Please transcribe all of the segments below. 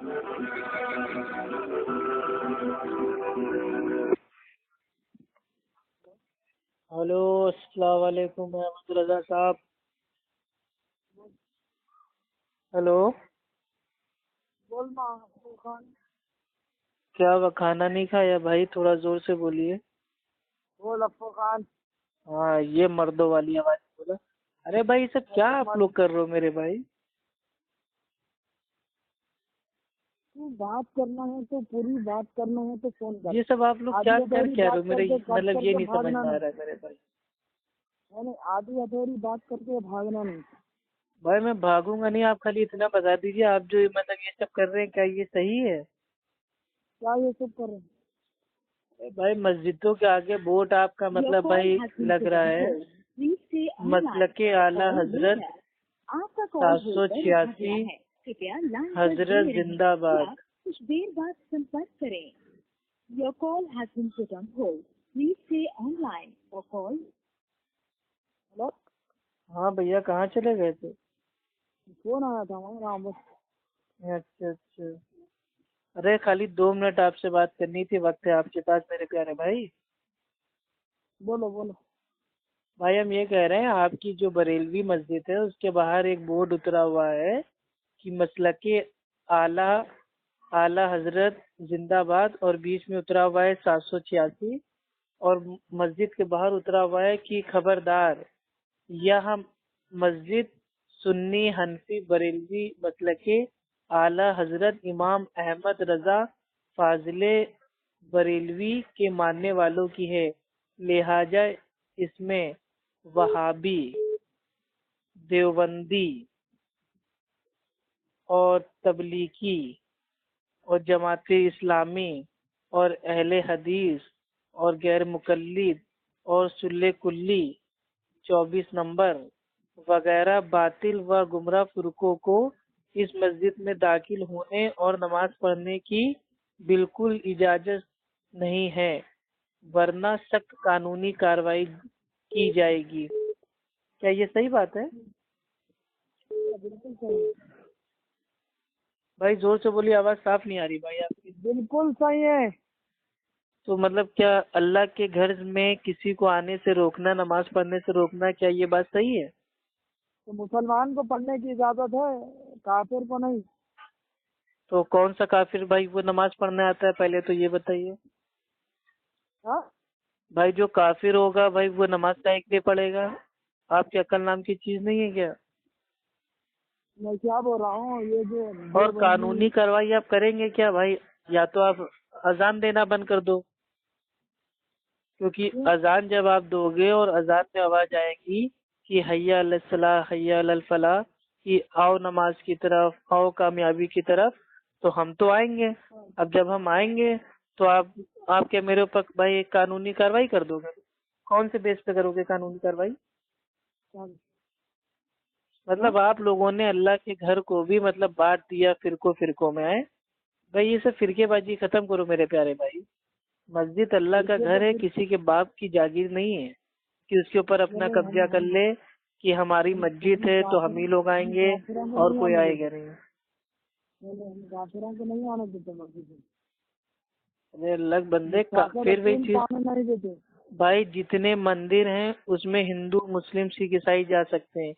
Hello, अस्सलाम वालेकुम मोहम्मद रजा साहब। हेलो। बोल अफू खान। क्या वह खाना नहीं खाया भाई? थोड़ा जोर से बोलिए। बोल अफू खान। हाँ, ये मर्दों वाली आवाज बोला। अरे भाई, ये सब क्या आप लोग कर रहे हो मेरे भाई? तू बात करना है तो पूरी बात करना है तो फोन कर। ये सब आप लोग आधी क्या कर अधूरी क्या रहे बात हो मेरे? करके कट मतलब ये करके नहीं समझ भागना में आ नहीं। रहा है मेरे भाई। मैंने आधी अधूरी बात करके भागना नहीं। भाई मैं भागूंगा नहीं, आप खाली इतना बता दीजिए, आप जो मतलब ये सब कर रहे हैं क्या ये सही है? क्या ये सब कर रहे हैं? भाई मस्जिदों के आगे वोट आपका मतलब भाई लग रहा है। मसलके आला हजरत आपका कॉल 786 कृपया लाइन पर हजरत बने रहें जिंदाबाद। या कुछ देर बाद संपर्क करें। Your call has been put on hold. Please stay online or call. Hello. हाँ भैया, कहाँ चले गए थे? फोन आया था हमारा। हाँ बस। अच्छा अच्छा। अरे खाली 2 मिनट आपसे बात करनी थी, वक्त है आपके पास मेरे प्यारे भाई? बोलो बोलो। भाई हम ये कह रहे हैं, आपकी जो बरेलवी मस्जिद है उसके बाहर एक बोर्ड उतरा हुआ है कि मसलके आला आला हजरत जिंदाबाद, और बीच में उतरा हुआ है 786, और मस्जिद के बाहर उतरा हुआ है कि खबरदार, यह मस्जिद सुन्नी हनफी बरेलवी मसलके आला हजरत इमाम अहमद रजा फाजिले बरेलवी के मानने वालों की है, लिहाजा इसमें वहाबी, देवबंदी और तबलीगी और जमाते इस्लामी और अहले हदीस और गैर मुकल्लिद और सुल्ले कुल्ली 24 नंबर वगैरह बातिल व गुमराह फिरकों को इस मस्जिद में दाखिल होने और नमाज पढ़ने की बिल्कुल इजाजत नहीं है, वरना सख्त कानूनी कार्रवाई की जाएगी। क्या ये सही बात है? बिल्कुल सही है। भाई जोर से बोलिए, आवाज साफ नहीं आ रही भाई आपकी। बिल्कुल सही है। तो मतलब क्या अल्लाह के घर में किसी को आने से रोकना, नमाज पढ़ने से रोकना, क्या ये बात सही है? तो मुसलमान को पढ़ने की इजाजत है, काफिर को नहीं। तो कौन सा काफिर भाई वो नमाज पढ़ने आता है, पहले तो ये बताइए। हाँ। भाई जो काफिर होगा भाई वो नमाज काहे के लिए पढ़ेगा? आपकी अकल नाम की चीज नहीं है क्या? मैं क्या बोल रहा हूँ, ये जो और देवबंदी। कानूनी कार्रवाई आप करेंगे क्या भाई? या तो आप अजान देना बंद कर दो, क्योंकि अजान जब आप दोगे और अजान में आवाज आएगी कि हैया अलल सलाह हैया अलल फलाह, कि आओ नमाज की तरफ, आओ कामयाबी की तरफ, तो हम तो आएंगे। अब जब हम आएंगे तो आप क्या मेरे ऊपर भाई एक कानूनी कार्रवाई कर दोगे? कौन से बेस पे करोगे कानूनी कार्रवाई? मतलब आप लोगों ने अल्लाह के घर को भी मतलब बांट दिया फिरकों फिरकों में है। भाई ये सब फिरकेबाजी खत्म करो मेरे प्यारे भाई। मस्जिद अल्लाह का घर है, किसी के बाप की जागीर नहीं है कि उसके ऊपर अपना कब्जा कर ले कि हमारी मस्जिद है तो हम ही लोग आएंगे और कोई आएगा नहीं। काफिरों को नहीं आने देते मस्जिद में। अरे अलग बंदे का फिर वही चीज। नहीं देते। भाई जितने मंदिर हैं उसमें हिंदू मुस्लिम सिख ईसाई जा सकते हैं,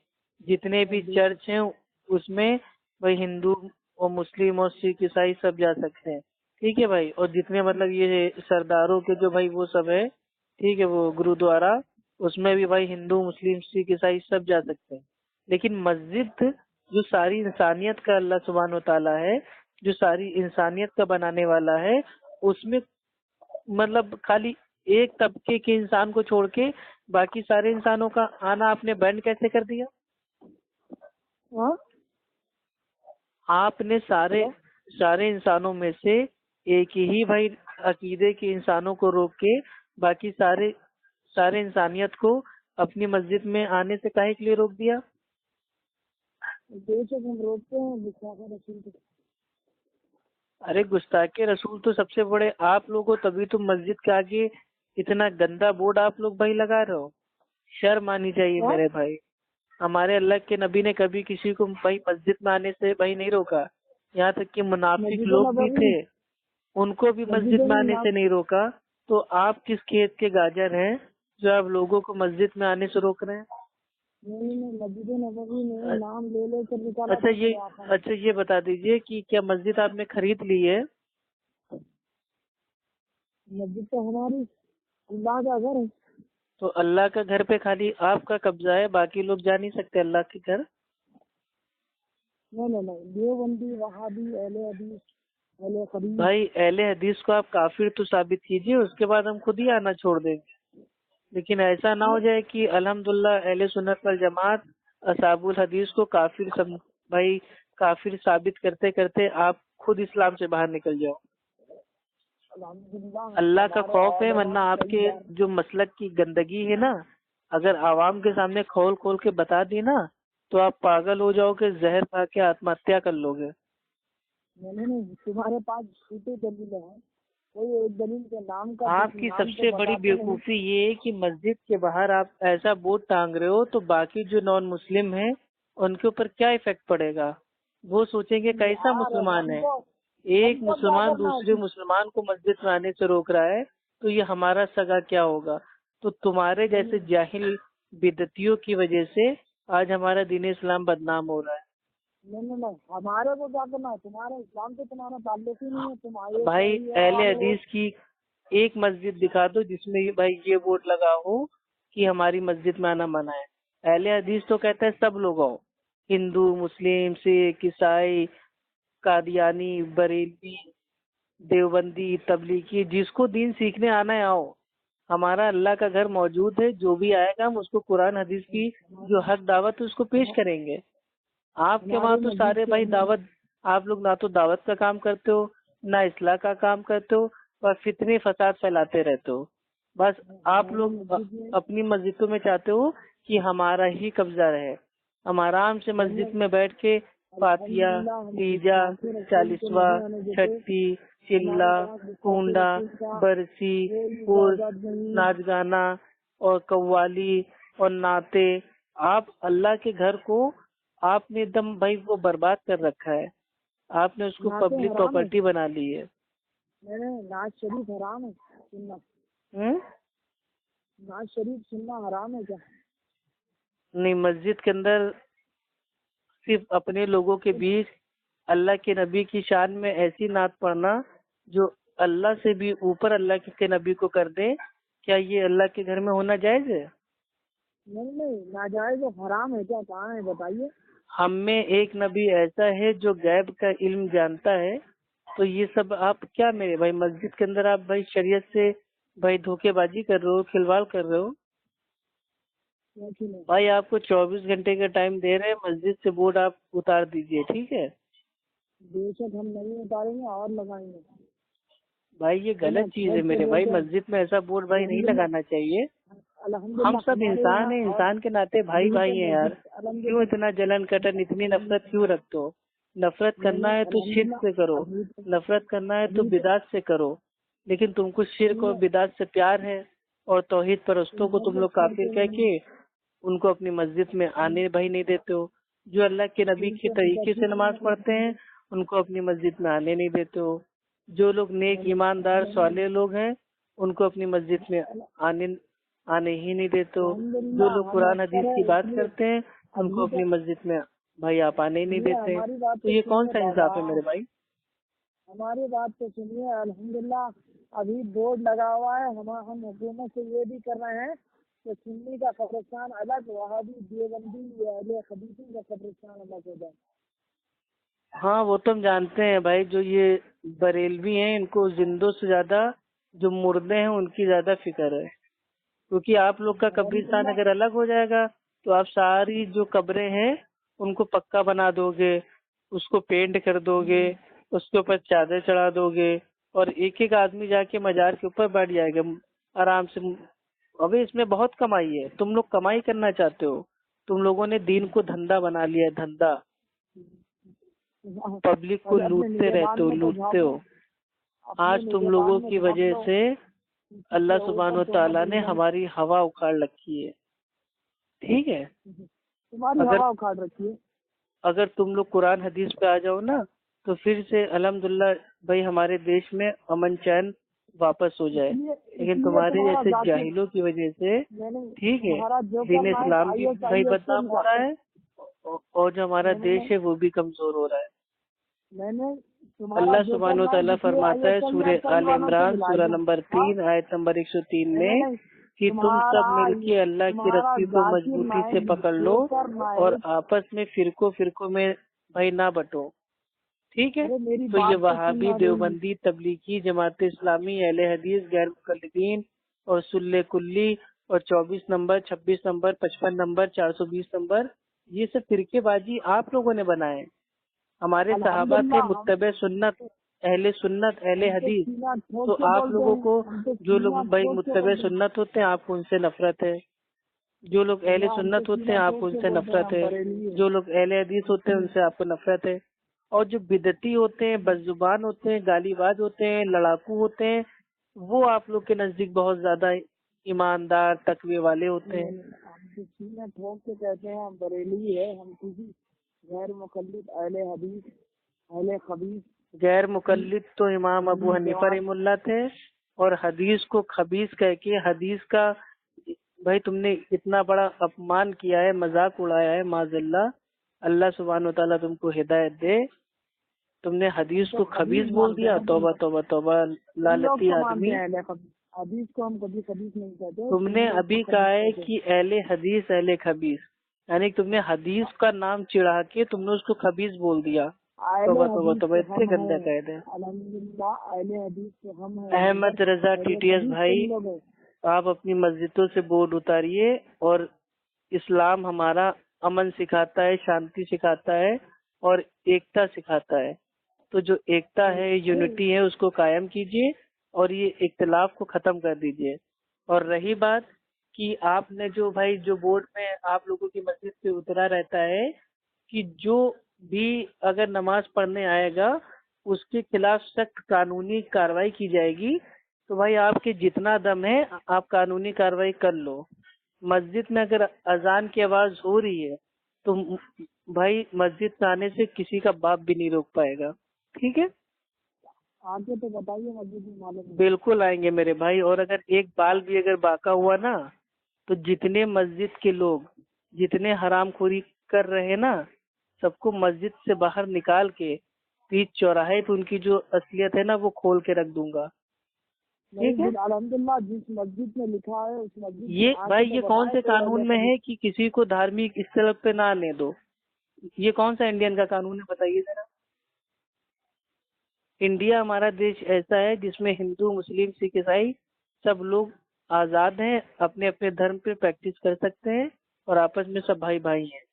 जितने भी चर्च हैं उसमें भाई हिंदू और मुस्लिम और सिख ईसाई सब जा सकते हैं। ठीक है भाई, और जितने मतलब ये सरदारों के जो भाई वो सब है, ठीक है, वो गुरुद्वारा, उसमें भी भाई हिंदू मुस्लिम सिख ईसाई सब जा सकते हैं। लेकिन मस्जिद जो सारी इंसानियत का अल्लाह सुब्हान व तआला है, जो सारी इंसानियत का बनाने वाला है, उसमें मतलब खाली एक तबके के इंसान को छोड़ के बाकी सारे इंसानों का आना आपने बैंड कैसे कर दिया? हाँ? आपने सारे सारे इंसानों में से एक ही भाई अकीदे के इंसानों को रोक के बाकी सारे सारे इंसानियत को अपनी मस्जिद में आने से काहे के लिए रोक दिया? बेशक हम रोकते हैं गुस्ताखों रसूल को। अरे गुस्ताखे रसूल तो सबसे बड़े आप लोग हो, तभी तो मस्जिद के आगे इतना गंदा बोर्ड आप लोग भाई लगा रहे हो। शर्म आनी चाहिए हाँ? मेरे भाई। हमारे अल्लाह के नबी ने कभी किसी को भाई मस्जिद में आने से भाई नहीं रोका, यहाँ तक कि मुनाफिक मस्जिद लोग भी नबवी थे, उनको भी मस्जिद में आने से नहीं रोका। तो आप किस खेत के गाजर हैं जो आप लोगों को मस्जिद में आने से रोक रहे हैं? नहीं, मस्जिद नबवी में नाम ले लेकर निकाला अच्छा था ये तो आप। अच्छा ये बता दीजिए कि क्या मस्जिद आपने खरीद ली है? मस्जिद तो हमारी अल्लाह का घर है। तो अल्लाह का घर पे खाली आपका कब्जा है, बाकी लोग जा नहीं सकते अल्लाह के घर? नहीं, देवबंदी, वहाबी, अहले हदीस, अहले खबीर। भाई अहले हदीस को आप काफिर तो साबित कीजिए, उसके बाद हम खुद ही आना छोड़ देंगे। लेकिन ऐसा ना हो जाए कि अल्हम्दुलिल्लाह अहले सुन्नत वल जमात असाबुल हदीस को भाई काफिर साबित करते करते आप खुद इस्लाम से बाहर निकल जाओ। अल्हम्दुलिल्लाह अल्लाह का हमारे खौफ है, उलमा वरना आपके तैयार। जो मसलक की गंदगी है ना, अगर आवाम के सामने खोल खोल के बता दी ना, तो आप पागल हो जाओगे, जहर खा के आत्महत्या कर लोगे। नहीं, तुम्हारे पास झूठे दलील है, कोई एक दलील के नाम का आपकी नाम सबसे तो बड़ी बताते नहीं। बेवकूफ़ी ये है कि मस्जिद के बाहर आप ऐसा बोर्ड टांग रहे हो, तो बाकी जो नॉन मुस्लिम हैं उनके ऊपर क्या इफेक्ट पड़ेगा? वो सोचेंगे कैसा यार मुसलमान है। एक हमको क्या मुसलमान करना दूसरे है? मुसलमान को मस्जिद में आने से रोक रहा है, तो ये हमारा सगा क्या होगा? तो तुम्हारे जैसे जाहिल बिदतियों की वजह से आज हमारा दीन इस्लाम बदनाम हो रहा है। नहीं, हमारे को क्या करना है? तुम्हारे इस्लाम से तुम्हारा ताल्लुक ही नहीं है। तुम आए भाई अहले हदीस की एक मस्जिद दिखा दो जिसमें भाई ये बोर्ड लगा हो कि हमारी मस्जिद में आना मना है। अहले हदीस तो कहता है सब लोग आओ, हिंदू, मुस्लिम, सिख, ईसाई, कादियानी, बरेलवी, देवबंदी, तबलीगी, जिसको दीन सीखने आना है आओ। हमारा अल्लाह का घर मौजूद है, जो भी आएगा हम उसको कुरान हदीस की जो हक दावत है उसको पेश करेंगे। आपके वहाँ तो सारे भाई दावत, आप लोग ना तो दावत का काम करते हो, ना इस्लाह का काम करते हो, और फितने फसाद फैलाते रहते हो। बस आप लोग अपनी मस्जिदों में चाहते हो कि हमारा ही कब्जा रहे। हम आराम से मस्जिद में बैठ के फातिया, तीजा, चालीसवा, छठी, चिल्ला, कुंडा, बरसी, उर्स, नाच गाना और कव्वाली और नाते, आप अल्लाह के घर को आपने एकदम भाई वो बर्बाद कर रखा है। आपने उसको पब्लिक प्रॉपर्टी बना ली है। नाज शरीफ हराम है सुनना? नाज शरीफ सुनना हराम है क्या? नहीं, मस्जिद के अंदर सिर्फ अपने लोगों के बीच अल्लाह के नबी की शान में ऐसी नात पढ़ना जो अल्लाह से भी ऊपर अल्लाह के नबी को कर दे, क्या ये अल्लाह के घर में होना जायज है? नहीं, नाजायज और हराम है क्या? कहाँ है बताइए। हम में एक नबी ऐसा है जो गैब का इल्म जानता है। तो ये सब आप क्या मेरे भाई मस्जिद के अंदर आप भाई शरीयत से भाई धोखेबाजी कर रहे हो, खिलवाड़ कर रहे हो। भाई आपको 24 घंटे का टाइम दे रहे हैं, मस्जिद से बोर्ड आप उतार दीजिए, ठीक है? बेशक हम नहीं उतारेंगे और लगाएंगे। भाई ये गलत चीज है मेरे भाई, मस्जिद में ऐसा बोर्ड भाई नहीं लगाना चाहिए। हम सब इंसान हैं, इंसान के नाते भाई भाई हैं यार। क्यों इतना जलन कटन, इतनी नफरत क्यों रखते हो? नफरत करना है तो शिर्क से करो, नफरत करना है तो बिदात से करो। लेकिन तुमको शिर्क और बिदात से प्यार है, और तौहीद परस्तों को तुम लोग काफिर कह के उनको अपनी मस्जिद में आने भाई नहीं देते हो। जो अल्लाह के नबी के तरीके से नमाज पढ़ते हैं उनको अपनी मस्जिद में आने नहीं देते हो। जो लोग नेक, ईमानदार, साले लोग हैं उनको अपनी मस्जिद में आने ही नहीं देते हो। जो लोग कुरान हदीस की बात करते हैं उनको अपनी मस्जिद में भाई आप आने ही नहीं देते। तो ये कौन सा इंसाफ है मेरे भाई? हमारी बात तो सुनिए। अल्हम्दुलिल्लाह अभी बोर्ड लगा हुआ है। हम हुकूमत से ये भी कर रहे हैं कि सुन्नी का कब्रिस्तान अलग, वहाबी, देवबंदी, अहले हदीस का कब्रिस्तान अलग हो जाए। हाँ वो तो हम जानते हैं भाई, जो ये बरेलवी हैं इनको जिंदों से ज्यादा जो मुर्दे हैं उनकी ज्यादा फिक्र है। क्योंकि आप लोग का कब्रिस्तान अगर अलग हो जाएगा तो आप सारी जो कब्रें हैं उनको पक्का बना दोगे, उसको पेंट कर दोगे, उसके ऊपर चादर चढ़ा दोगे, और एक एक आदमी जाके मजार के ऊपर बैठ जाएगा आराम से। अबे इसमें बहुत कमाई है, तुम लोग कमाई करना चाहते हो। तुम लोगों ने दीन को धंधा बना लिया है, धंधा। पब्लिक को लूटते रहते हो, लूटते हो। आज तुम लोगों की वजह से अल्लाह सुब्हान व तआला ने हमारी हवा उखाड़ रखी है, ठीक है? तुम्हारी हवा उखाड़ रखी है। अगर तुम लोग कुरान हदीस पे आ जाओ ना, तो फिर से अल्हम्दुलिल्लाह भाई हमारे देश में अमन चैन वापस हो जाए। लेकिन तुम्हारे जैसे जाहिलों की वजह से, ठीक है, दीन इस्लाम भी भाई बदनाम हो रहा है और जो हमारा देश है वो भी कमजोर हो रहा है। अल्लाह सुब्हानो व तआला फरमाता है सूरह आल इमरान सूरह नंबर 3 आयत नंबर 103 में कि तुम सब मिलके अल्लाह की रस्सी को मजबूती से पकड़ लो और आपस में फिरकों में भाई ना बटो। ठीक है, तो ये वहाबी, देवबंदी, तबलीगी, जमात इस्लामी, अहले हदीस, गैर मुकल्लिदीन और सुल्ले कुल्ली और 24 नंबर, 26 नंबर, 55 नंबर, 420 नंबर, ये सब फिरकेबाजी आप लोगों ने बनाए। हमारे सहाबा थे मुत्तबे सुन्नत, अहले हदीस। तो आप लोगों को, जो लोग भाई मुत्तबे सुन्नत होते हैं आपको उनसे नफरत है, जो लोग अहले सुन्नत होते हैं आपको उनसे नफरत है, जो लोग अहले हदीस होते हैं उनसे आपको नफरत है, और जो बिदती होते हैं, बदजुबान होते हैं, गालीबाज होते हैं, लड़ाकू होते हैं, वो आप लोग के नजदीक बहुत ज्यादा ईमानदार तकवे वाले होते हैं। हम ठोक के कहते हैं हम बरेली है, हम किसी गैर मुकल्लिद अहले हदीस अहले खबीस। गैर मुकल्लिद तो इमाम अबू हनीफा रहमुल्लाह थे, और हदीस को खबीस कह के, हदीस का भाई तुमने इतना बड़ा अपमान किया है, मजाक उड़ाया है, माज़ल्लाह। अल्लाह सुब्हानो तआला तुमको हिदायत दे। तुमने हदीस को खबीस बोल दिया, तौबा तौबा तौबा, लालती आदमी। हदीस को हम कभी खबीस नहीं कहते। तुमने अभी कहा है कि अहले हदीस अहले खबीस, यानी तुमने हदीस का नाम चिढ़ा के तुमने उसको खबीस बोल दिया। तौबा तौबा तौबा, इतने गंदा कायदे। अहमद रजा टीटीएस भाई, आप अपनी मस्जिदों से बोर्ड उतारिए। और इस्लाम हमारा अमन सिखाता है, शांति सिखाता है और एकता सिखाता है। तो जो एकता है, यूनिटी है, उसको कायम कीजिए और ये इख्तिलाफ को खत्म कर दीजिए। और रही बात कि आपने जो भाई जो बोर्ड में आप लोगों की मस्जिद पे उतरा रहता है कि जो भी अगर नमाज पढ़ने आएगा उसके खिलाफ सख्त कानूनी कार्रवाई की जाएगी। तो भाई आपके जितना दम है आप कानूनी कार्रवाई कर लो। मस्जिद में अगर अजान की आवाज हो रही है तो भाई मस्जिद में आने से किसी का बाप भी नहीं रोक पाएगा। ठीक है, आगे तो बताइए, मस्जिद में मालूम। बिल्कुल आएंगे मेरे भाई। और अगर एक बाल भी अगर बाका हुआ ना तो जितने मस्जिद के लोग जितने हरामखोरी कर रहे हैं ना, सबको मस्जिद से बाहर निकाल के बीच चौराहे पे उनकी जो असलियत है ना वो खोल के रख दूंगा। ठीक है, अल्हम्दुलिल्लाह जिस मस्जिद में लिखा है उस मस्जिद ये भाई ये कौन से कानून में है कि किसी को धार्मिक स्थल पे ना आने दो? ये कौन सा इंडियन का कानून है बताइए जरा। इंडिया हमारा देश ऐसा है जिसमें हिंदू, मुस्लिम, सिख, ईसाई सब लोग आजाद हैं, अपने अपने धर्म पे प्रैक्टिस कर सकते हैं और आपस में सब भाई भाई हैं।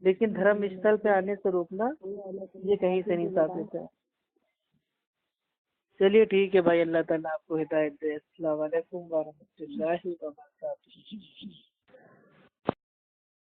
लेकिन धर्म स्थल पे आने से रोकना ये कहीं से नहीं साबित है। चलिए ठीक है भाई, अल्लाह ताला आपको हिदायत दे। अस्सलाम वालेकुम व रहमतुल्लाहि व बरकातहू।